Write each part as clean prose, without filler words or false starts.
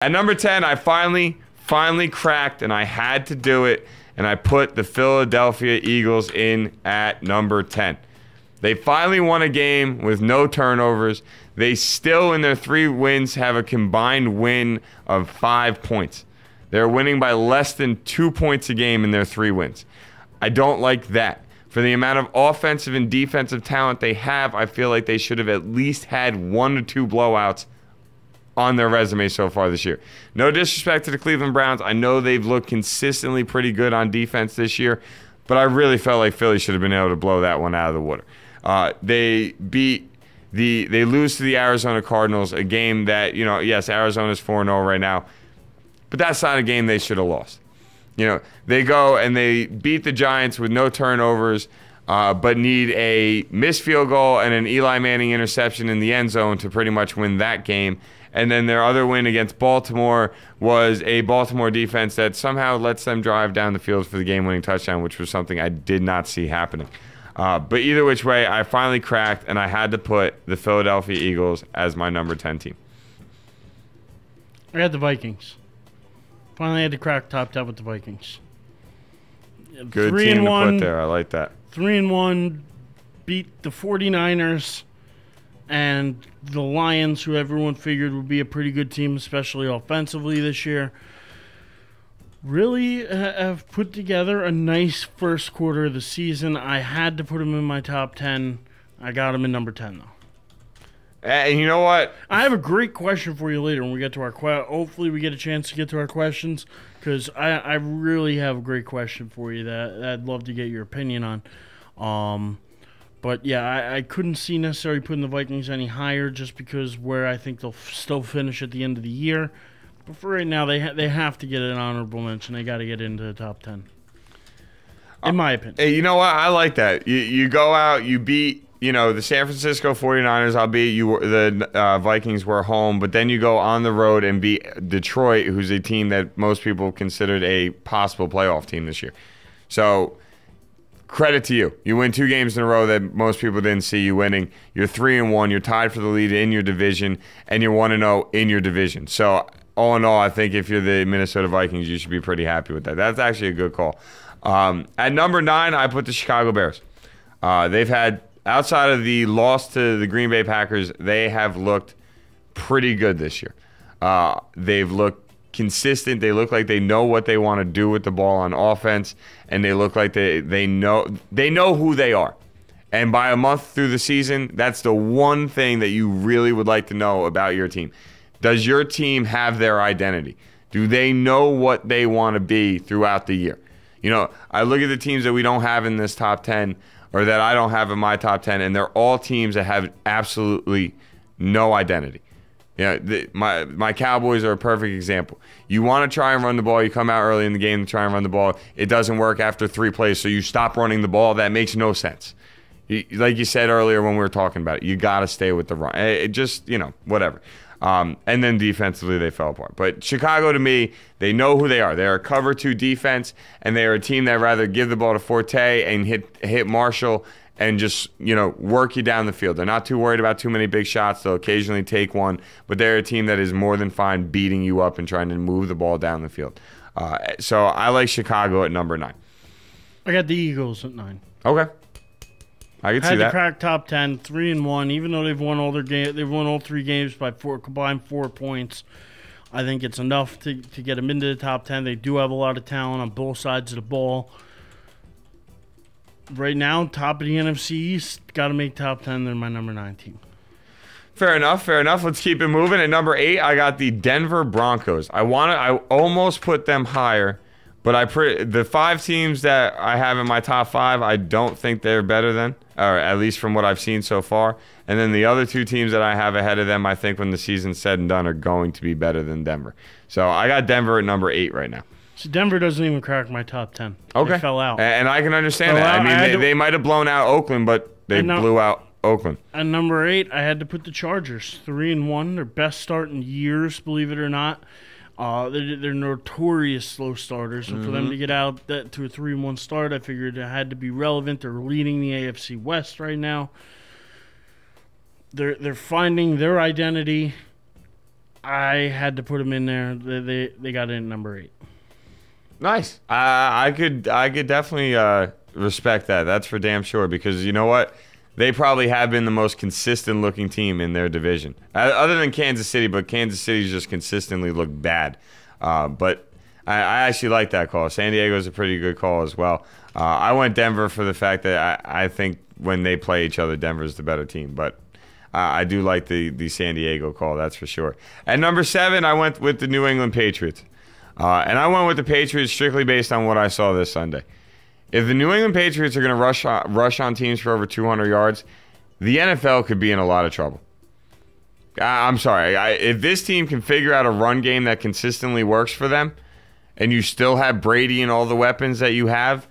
At number 10, I finally cracked, and I had to do it, and I put the Philadelphia Eagles in at number 10. They finally won a game with no turnovers. They still, in their 3 wins, have a combined win of 5 points. They're winning by less than 2 points a game in their 3 wins. I don't like that. For the amount of offensive and defensive talent they have, I feel like they should have at least had 1 or 2 blowouts on their resume so far this year. No disrespect to the Cleveland Browns. I know they've looked consistently pretty good on defense this year, but I really felt like Philly should have been able to blow that one out of the water. They lose to the Arizona Cardinals, a game that, yes, Arizona's 4-0 right now, but that's not a game they should have lost. They go and they beat the Giants with no turnovers, but need a missed field goal and an Eli Manning interception in the end zone to pretty much win that game. And then their other win against Baltimore was a Baltimore defense that somehow lets them drive down the field for the game-winning touchdown, which was something I did not see happening. But either which way, I finally cracked, and I had to put the Philadelphia Eagles as my number 10 team. I had the Vikings. Finally had to crack top 10 with the Vikings. Good team to put there. I like that. 3-1, beat the 49ers and the Lions, who everyone figured would be a pretty good team, especially offensively this year. Really have put together a nice first quarter of the season. I had to put them in my top 10. I got them in number 10, though. And you know what? I have a great question for you later when we get to our hopefully we get a chance to get to our questions, because I really have a great question for you that I'd love to get your opinion on. But yeah, I couldn't see necessarily putting the Vikings any higher just because where I think they'll still finish at the end of the year. But for right now, they have to get an honorable mention. They got to get into the top 10, in my opinion. Hey, you know what? I like that. You go out, you beat the San Francisco 49ers, albeit the Vikings were home, but then you go on the road and beat Detroit, who's a team that most people considered a possible playoff team this year. So credit to you. You win 2 games in a row that most people didn't see you winning. You're 3-1. You're tied for the lead in your division, and you're 1-0 in your division. So all in all, I think if you're the Minnesota Vikings, you should be pretty happy with that. That's actually a good call. At number 9, I put the Chicago Bears. They've had, outside of the loss to the Green Bay Packers, they have looked pretty good this year. They've looked consistent. They look like they know what they want to do with the ball on offense, and they look like they know who they are. And by a month through the season, that's the one thing that you really would like to know about your team. Does your team have their identity? Do they know what they want to be throughout the year? I look at the teams that we don't have in this top 10, or that I don't have in my top 10, and they're all teams that have absolutely no identity. My Cowboys are a perfect example. You want to try and run the ball. You come out early in the game to try and run the ball. It doesn't work after 3 plays, so you stop running the ball. That makes no sense. Like you said earlier when we were talking about it, you got to stay with the run. It just, whatever. And then defensively, they fell apart. But Chicago, to me, they know who they are. They're a cover 2 defense, and they are a team that rather give the ball to Forte and hit Marshall and just, work you down the field. They're not too worried about too many big shots. They'll occasionally take one, but they're a team that is more than fine beating you up and trying to move the ball down the field. So I like Chicago at number 9. I got the Eagles at 9. Okay. I can see that. Had to crack top 10, 3-1, even though they've won all their games. They've won all 3 games by combined 4 points. I think it's enough to get them into the top 10. They do have a lot of talent on both sides of the ball. Right now, top of the NFC East, got to make top 10. They're my number 9 team. Fair enough. Let's keep it moving. At number 8, I got the Denver Broncos. I almost put them higher, but the 5 teams that I have in my top 5, I don't think they're better than, or at least from what I've seen so far. And then the other 2 teams that I have ahead of them, I think when the season's said and done, are going to be better than Denver. So I got Denver at number 8 right now. So Denver doesn't even crack my top 10. Okay. They fell out. And I can understand that. I mean, they might have blown out Oakland, but they blew out Oakland. At number 8, I had to put the Chargers. 3-1, their best start in years, believe it or not. They're notorious slow starters, and for them to get out to a 3-1 start, I figured it had to be relevant. They're leading the AFC West right now. They're finding their identity. I had to put them in there. They got in at number 8. Nice. I could definitely respect that. That's for damn sure, because you know what? They probably have been the most consistent looking team in their division, other than Kansas City. But Kansas City's just consistently looked bad. But I actually like that call. San Diego's a pretty good call as well. I went Denver for the fact that I think when they play each other, Denver's the better team. But I do like the San Diego call, that's for sure. At number 7, I went with the New England Patriots. And I went with the Patriots strictly based on what I saw this Sunday. If the New England Patriots are going to rush on teams for over 200 yards, the NFL could be in a lot of trouble. I'm sorry. If this team can figure out a run game that consistently works for them, and you still have Brady and all the weapons that you have,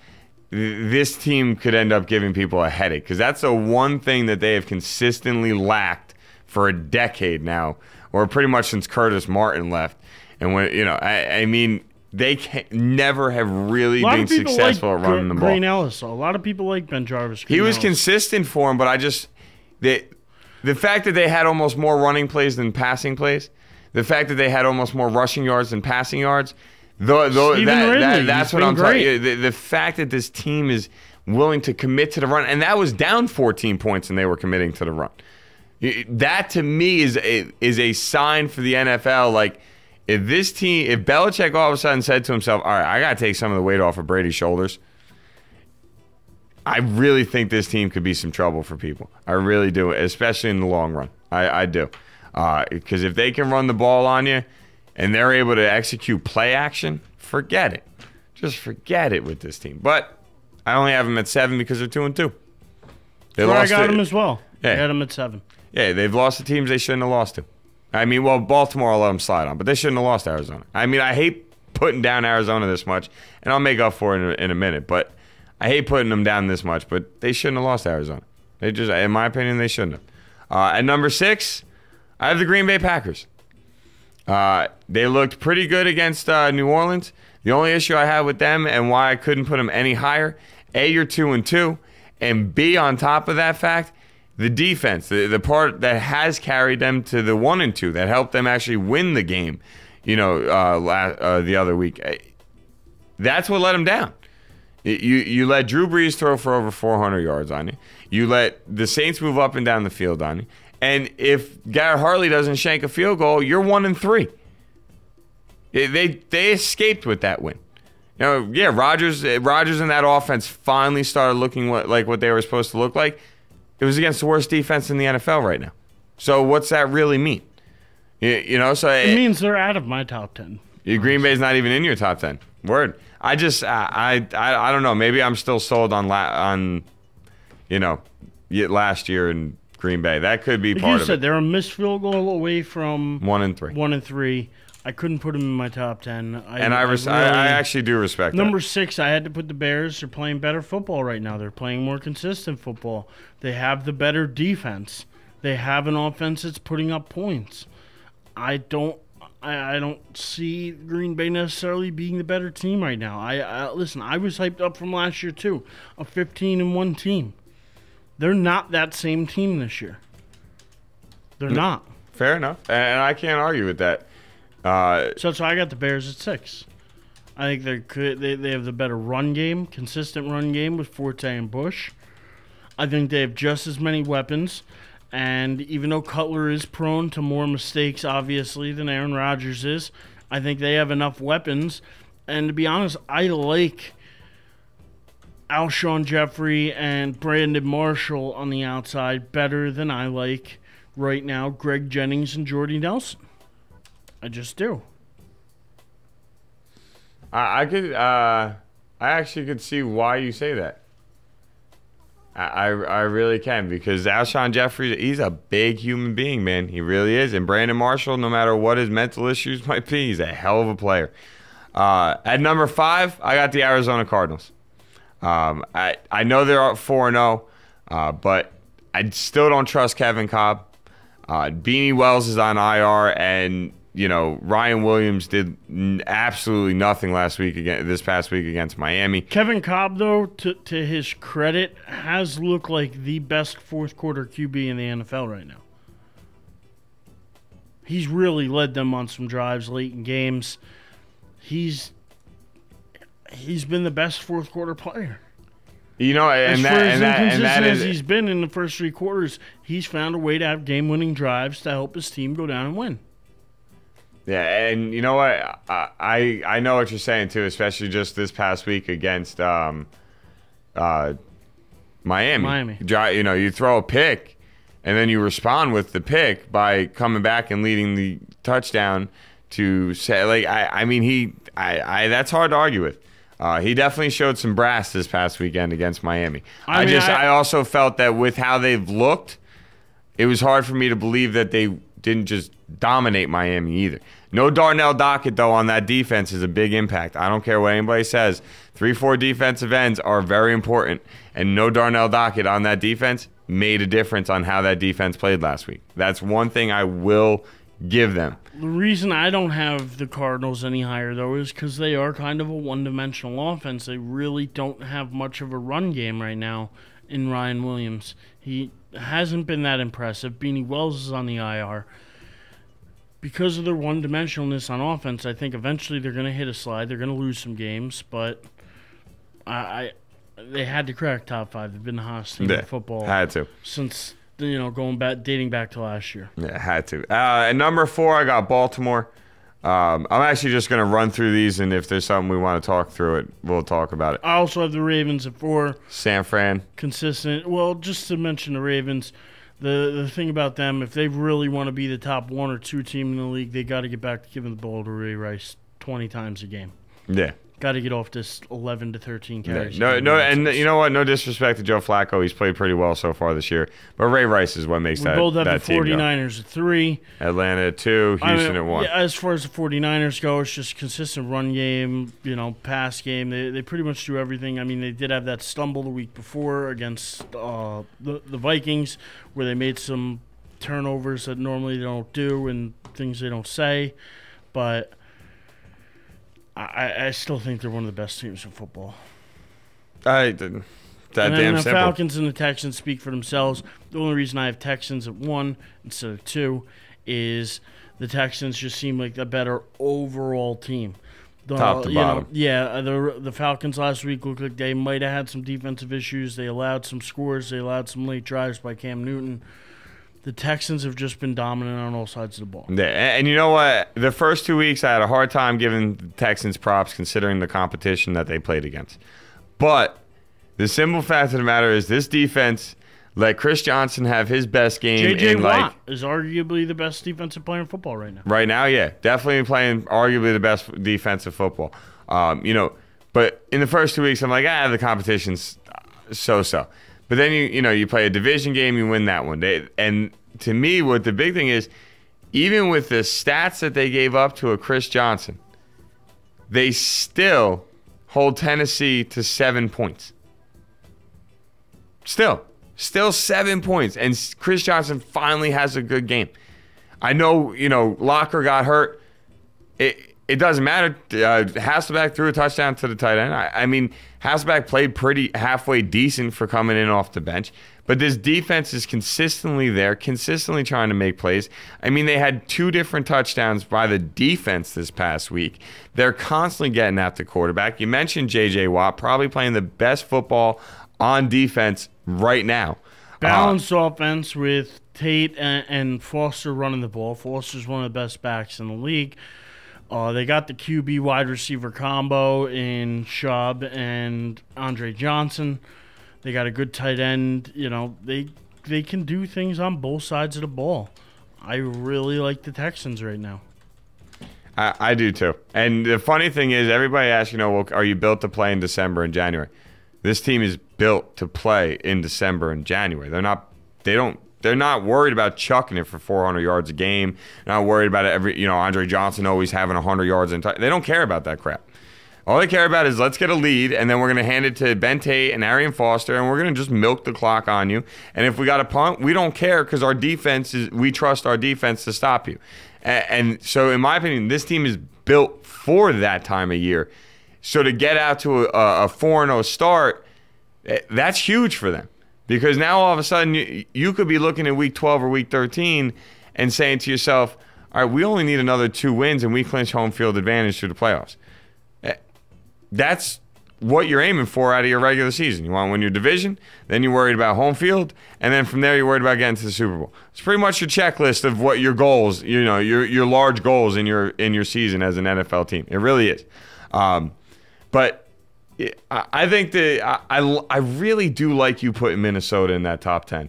this team could end up giving people a headache, because that's the one thing that they have consistently lacked for a decade now, or pretty much since Curtis Martin left. And when I mean, they never have really been successful at running the ball. Green Ellis, a lot of people like Ben Jarvis. He was consistent for him, but the fact that they had almost more running plays than passing plays, the fact that they had almost more rushing yards than passing yards. That's what I'm talking about. The fact that this team is willing to commit to the run, and that was down 14 points and they were committing to the run. That to me is a sign for the NFL. Like, if Belichick all of a sudden said to himself, all right, I got to take some of the weight off of Brady's shoulders, I really think this team could be some trouble for people. I really do, especially in the long run. I do. Because if they can run the ball on you, and they're able to execute play action, forget it. Just forget it with this team. But I only have them at 7 because they're 2-2. I got them as well. Yeah. I had them at 7. Yeah, they've lost to teams they shouldn't have lost to. I mean, well, Baltimore I'll let them slide on, but they shouldn't have lost to Arizona. I mean, I hate putting down Arizona this much, and I'll make up for it in a minute. But I hate putting them down this much, but they shouldn't have lost to Arizona. They just, in my opinion, they shouldn't have. At number 6, I have the Green Bay Packers. They looked pretty good against New Orleans. The only issue I had with them and why I couldn't put them any higher, A, you're 2-2, and B, on top of that fact, the defense, the part that has carried them to the 1-2, that helped them actually win the game, the other week. That's what let them down. You let Drew Brees throw for over 400 yards on you. You let the Saints move up and down the field on you. And if Garrett Hartley doesn't shank a field goal, you're 1-3. They escaped with that win. Rodgers and that offense finally started looking like what they were supposed to look like. It was against the worst defense in the NFL right now. So what's that really mean? So it means they're out of my top 10. Green Bay's not even in your top 10. Word. I don't know. Maybe I'm still sold on last year in Green Bay. That could be part of it. You said they're a missed field goal away from 1-3. 1-3. I couldn't put them in my top 10. I actually do respect that. Number 6, I had to put the Bears. They're playing better football right now. They're playing more consistent football. They have the better defense. They have an offense that's putting up points. I don't see Green Bay necessarily being the better team right now. Listen, I was hyped up from last year too, a 15-1 team. They're not that same team this year. They're not. Fair enough, and I can't argue with that. So I got the Bears at 6. I think they have the better run game, consistent run game with Forte and Bush. I think they have just as many weapons. And even though Cutler is prone to more mistakes, obviously, than Aaron Rodgers is, I think they have enough weapons. And to be honest, I like Alshon Jeffrey and Brandon Marshall on the outside better than I like right now Greg Jennings and Jordy Nelson. I just do. I actually could see why you say that. I really can, because Alshon Jeffrey, he's a big human being, man. He really is. And Brandon Marshall, no matter what his mental issues might be, he's a hell of a player. At number 5, I got the Arizona Cardinals. I know they're 4-0, but I still don't trust Kevin Cobb. Beanie Wells is on IR, and Ryan Williams did absolutely nothing this past week against Miami. Kevin Cobb, though, to his credit, has looked like the best fourth quarter QB in the NFL right now. He's really led them on some drives late in games. He's been the best fourth quarter player. You know, as inconsistent as he's been in the first three quarters, he's found a way to have game-winning drives to help his team go down and win. Yeah, and you know what? I know what you're saying too, especially just this past week against Miami. You know, you throw a pick, and then you respond with the pick by coming back and leading the touchdown to say, like, I mean, that's hard to argue with. He definitely showed some brass this past weekend against Miami. I also felt that with how they've looked, it was hard for me to believe that they didn't just dominate Miami either. No Darnell Dockett, though, on that defense is a big impact. I don't care what anybody says. 3-4 defensive ends are very important, and no Darnell Dockett on that defense made a difference on how that defense played last week. That's one thing I will give them. The reason I don't have the Cardinals any higher, though, is because they are kind of a one-dimensional offense. They really don't have much of a run game right now in Ryan Williams. He hasn't been that impressive. Beanie Wells is on the IR. Because of their one-dimensionalness on offense, I think eventually they're going to hit a slide. They're going to lose some games, but they had to crack top five. They've been the hottest team in football. Had to. Since, dating back to last year. Yeah, had to. At number 4, I got Baltimore. I'm actually just going to run through these, and if there's something we want to talk through it, we'll talk about it. I also have the Ravens at 4. San Fran. Consistent. Well, just to mention the Ravens, the thing about them, if they really want to be the top 1 or 2 team in the league, they got to get back to giving the ball to Ray Rice 20 times a game. Yeah. Got to get off this 11 to 13 carries. No, and you know what? No disrespect to Joe Flacco. He's played pretty well so far this year. But Ray Rice is what makes that team go. We both have the 49ers at 3. Atlanta at 2. Houston at 1. Yeah, as far as the 49ers go, it's just consistent run game, pass game. They pretty much do everything. I mean, they did have that stumble the week before against the Vikings where they made some turnovers that normally they don't do and things they don't say. But I still think they're one of the best teams in football. The Falcons and the Texans speak for themselves. The only reason I have Texans at 1 instead of 2 is the Texans just seem like a better overall team. Top to bottom. The Falcons last week looked like they might have had some defensive issues. They allowed some scores. They allowed some late drives by Cam Newton. The Texans have just been dominant on all sides of the ball. Yeah, and you know what? The first 2 weeks, I had a hard time giving the Texans props considering the competition that they played against. But the simple fact of the matter is this defense let Chris Johnson have his best game. J.J. Watt is arguably the best defensive player in football right now. Right now, yeah. Definitely playing arguably the best defensive football. But in the first 2 weeks, I'm like, the competition's so-so. But then you play a division game, you win that one. And to me, what the big thing is, even with the stats that they gave up to a Chris Johnson, they still hold Tennessee to 7 points. Still 7 points. And Chris Johnson finally has a good game. I know, Locker got hurt. It doesn't matter. Hasselbeck threw a touchdown to the tight end. I mean, Hasselbeck played pretty halfway decent for coming in off the bench. But this defense is consistently there, consistently trying to make plays. I mean, they had 2 different touchdowns by the defense this past week. They're constantly getting at the quarterback. You mentioned J.J. Watt, probably playing the best football on defense right now. Balanced offense with Tate and Foster running the ball. Foster's one of the best backs in the league. They got the QB wide receiver combo in Schaub and Andre Johnson. They got a good tight end. They can do things on both sides of the ball. I really like the Texans right now. I do too. And the funny thing is, everybody asks, are you built to play in December and January? This team is built to play in December and January. They're not worried about chucking it for 400 yards a game. They're not worried about it Andre Johnson always having 100 yards. They don't care about that crap. All they care about is let's get a lead, and then we're going to hand it to Ben Tate and Arian Foster, and we're going to just milk the clock on you. And if we got a punt, we don't care because we trust our defense to stop you. And so, in my opinion, this team is built for that time of year. So to get out to a 4-0 start, that's huge for them. Because now all of a sudden you could be looking at week 12 or week 13 and saying to yourself, all right, we only need another 2 wins and we clinch home field advantage through the playoffs. That's what you're aiming for out of your regular season. You want to win your division, then you're worried about home field, and then from there you're worried about getting to the Super Bowl. It's pretty much your checklist of what your goals, your large goals in your season as an NFL team. It really is. But I think that I really do like you putting Minnesota in that top 10.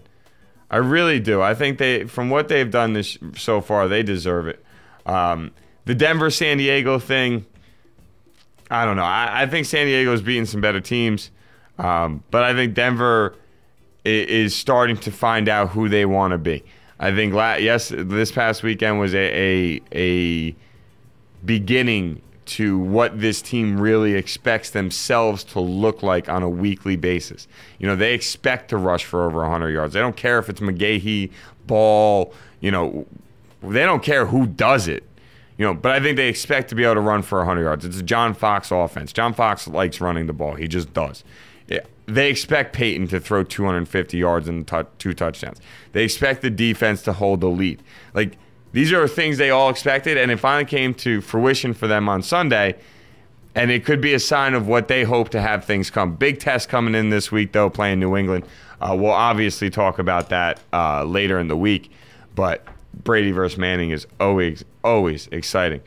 I really do. I think from what they've done so far, they deserve it. The Denver-San Diego thing, I don't know. I think San Diego's beating some better teams, but I think Denver is starting to find out who they want to be. I think this past weekend was a beginning to what this team really expects themselves to look like on a weekly basis. They expect to rush for over 100 yards. They don't care if it's McGahee, Ball, they don't care who does it. But I think they expect to be able to run for 100 yards. It's a John Fox offense. John Fox likes running the ball. He just does. They expect Peyton to throw 250 yards and 2 touchdowns. They expect the defense to hold the lead. These are things they all expected, and it finally came to fruition for them on Sunday, and it could be a sign of what they hope to have things come. Big test coming in this week, though, playing New England. We'll obviously talk about that later in the week, but Brady versus Manning is always exciting.